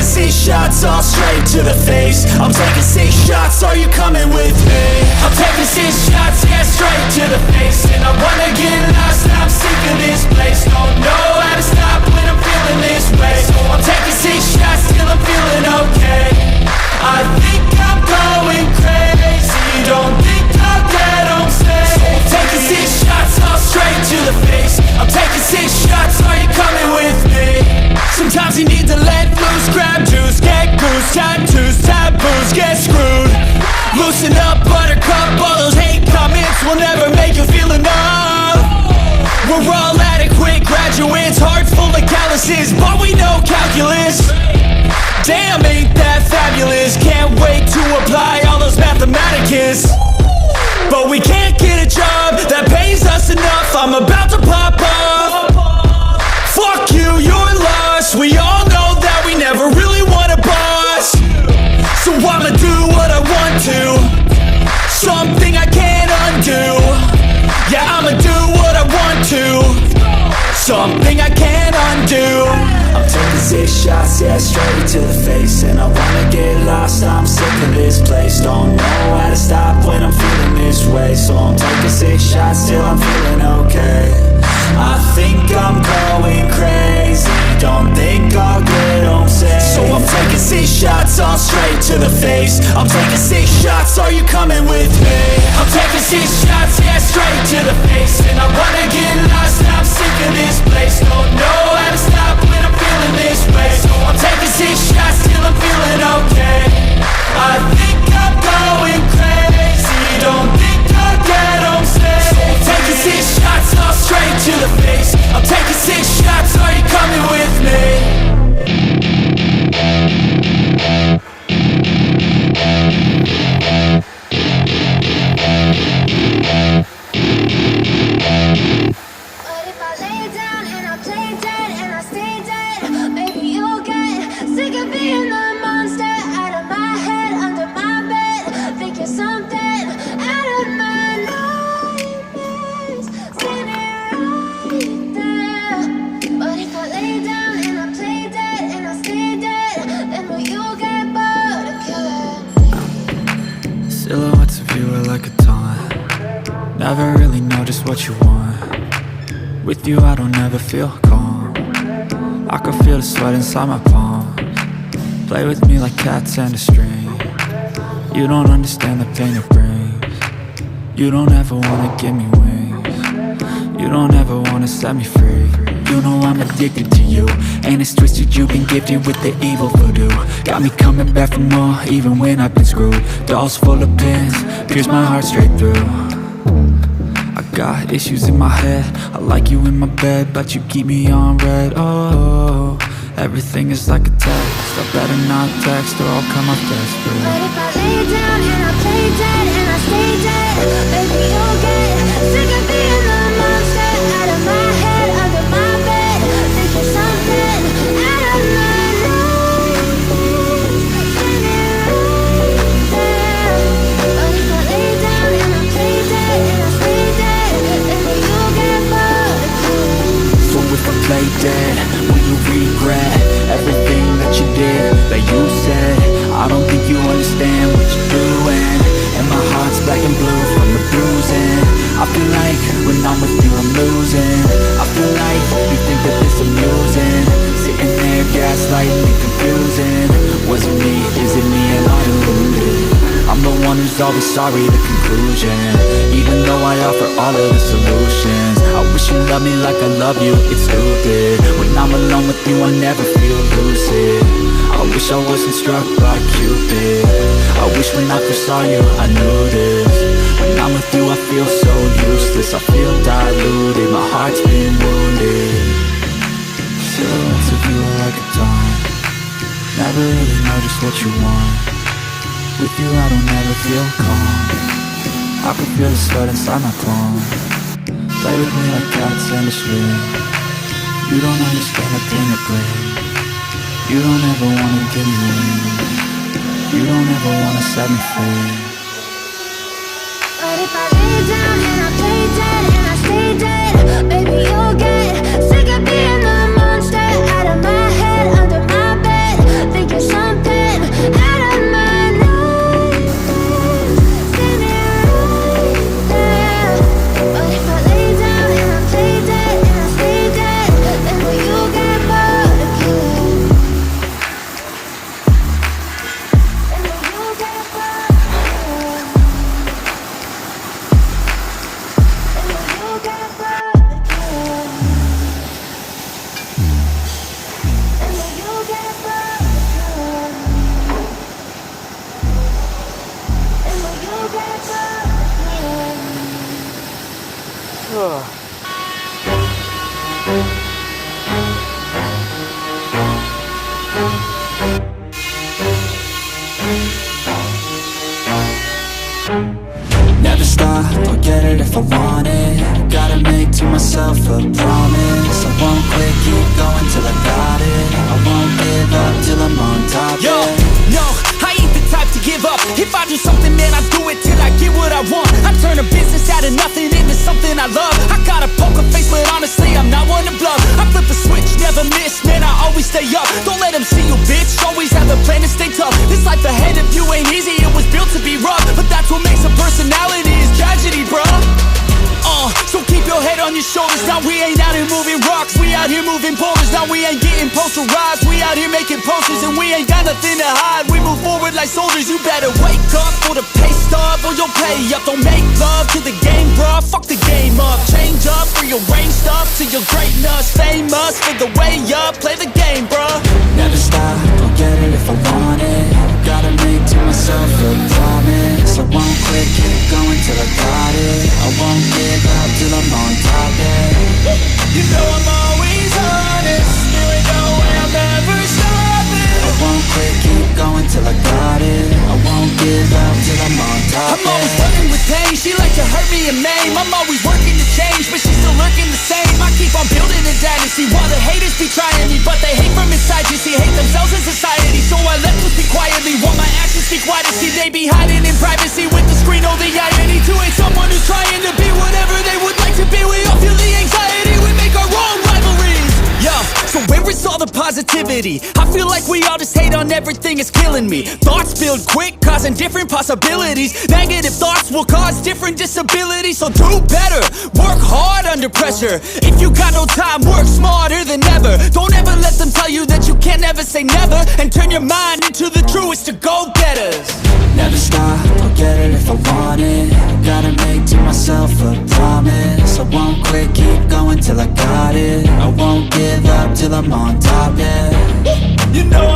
6 shots all straight to the face. I'm taking 6 shots, are you coming with me? I'm taking 6 shots, yeah, straight to the face. And I wanna get lost, I'm sick of this place. Don't know how to stop when I'm feeling this way. So I'm taking 6 shots till I'm feeling okay. I think I'm going crazy, don't think I'll get home safe. So I'm taking 6 shots all straight to the face. I'm taking 6 shots, are you coming with me? Sometimes you need to let loose, grab juice, get goose, tattoos, taboos, get screwed. Loosen up, buttercup, all those hate comments will never make you feel enough. We're all adequate graduates, hearts full of calluses, but we know calculus. Damn, ain't that fabulous? Can't wait to apply all those mathematicus. But we can't get a job that pays us enough. I'm about to pop up. Fuck you, you're lost. We all know that we never really want a boss. So I'ma do what I want to, something I can't undo. Yeah, I'ma do what I want to, something I can't undo. I'm taking 6 shots, yeah, straight to the face. And I wanna get lost, I'm sick of this place. Don't know how to stop when I'm feeling this way. So I'm taking 6 shots till I'm feeling okay. I think I'm going crazy, don't think I'll get home safe. So I'm taking 6 shots all straight to the face. I'm taking 6 shots, are you coming with me? I'm taking 6 shots, yeah, straight to the face. And I wanna get lost, I'm sick of this place. Don't know how to stop when I'm feeling this way. So I'm taking 6 shots till I'm feeling okay. I think I'm going crazy, don't think I'll get home safe. So I'm taking 6 shots all straight to the face. I'm taking 6 shots, are you coming with me? But if I lay down and I play dead and I stay dead, maybe you'll get sick of being the monster out of my head, under my bed. Think you're something out of my nightmares, standing right there. But if I lay down and I play dead and I stay dead, then will you get bored of killing? Silhouettes of you are like a taunt. Never really know just what you want. With you I don't ever feel calm. I can feel the sweat inside my palms. Play with me like cats and a string. You don't understand the pain it brings. You don't ever wanna give me wings. You don't ever wanna set me free. You know I'm addicted to you, and it's twisted, you've been gifted with the evil voodoo. Got me coming back for more, even when I've been screwed. Dolls full of pins, pierce my heart straight through. I got issues in my head, I like you in my bed, but you keep me on red. Oh, everything is like a text, I better not text or I'll come off desperate. But if I lay down and I play dead and I stay dead, baby you'll get sick of being the monster out of my head, under my bed. Think you're something out of my nightmares, standing right there. But if I lay down and I play dead and I stay dead, then will you get bored of killing? So if I play dead, will you regret everything that you did, that you said? I don't think you understand what you're doing, and my heart's black and blue from the bruising. I feel like when I'm with you I'm losing. I feel like you think that this amusing, sitting there gaslighting and confusing. Was it me? Is it me? Am I deluded? I'm the one who's always sorry, the conclusion. Even though I offer all of the solutions, I wish you loved me like I love you, it's stupid. When I'm alone with you I never feel lucid. I wish I wasn't struck by Cupid. I wish when I first saw you I knew this. When I'm with you I feel so useless, I feel diluted, my heart's been wounded. Silhouettes of you are like a dawn. Never really know just what you want. With you I don't ever feel calm. I can feel the sweat inside my palm. Play with me like cats and a string. You don't understand the pain it brings. You don't ever wanna give me wings. You don't ever wanna set me free. But if I lay down and I play dead and I stay dead, baby you'll get sick of being the monster out of my head, under my bed. Think you're Never stop, I'll get it if I want it. Gotta make to myself a promise. I won't quit, keep going till I got it. I won't give up till I'm on top. Yo, no, I ain't the type to give up. If I do something, man, I do it till I get what I want. I turn a business out of nothing into something I love. I got a poker face, but honestly, I'm not one to bluff. I flip a switch, never miss, man, I always stay up. Don't let them see you, bitch, always have a plan to stay tough. This life ahead of you ain't easy, it was built to be rough. But that's what makes a personality, is tragedy, bruh. So keep your head on your shoulders. Now we ain't out here moving rocks, we out here moving boulders. Now we ain't getting posterized, we out here making posters. And we ain't got nothing to hide, we move forward like soldiers. You better wake up for the pay stub, or you'll pay up. Don't make love to the game, bruh, fuck the game up. Change up, rearrange stuff to your greatness. Famous for the way up, play the game, bruh. Never stop, I'll get it if I want it. Gotta make to myself a promise. I won't quit, keep going till I got it. I won't give up till I'm on top, yeah. You know I'm always honest, there ain't no way I'm ever stopping. I won't quit, keep going till I got it. I won't give up till I'm on top, I'm always running with pain, she like to hurt me and maim. I'm always working to change, but she's still looking the same. I keep on building a dynasty while the haters be trying me. But they hate from inside, you see, hate themselves in society. So I let them speak quietly, while my actions speak wider. See, they be hiding in privacy with the screen, oh the irony. To hate someone who's trying to be whatever they would like to be. We all feel the anxiety, we make our own rivalries. Yo, so where is all the positivity? I feel like we all just hate on everything, it's killing me. Thoughts build quick, causing different possibilities. Negative thoughts will cause different disabilities. So do better, work hard under pressure. If you got no time, work smarter than ever. Don't ever let them tell you that you can't never say never. And turn your mind into the truest of go-getters. Never stop, I'll get it if I want it. Gotta make to myself a promise. I won't quit, keep going till I got it. I won't give up till I'm on top, yeah. You know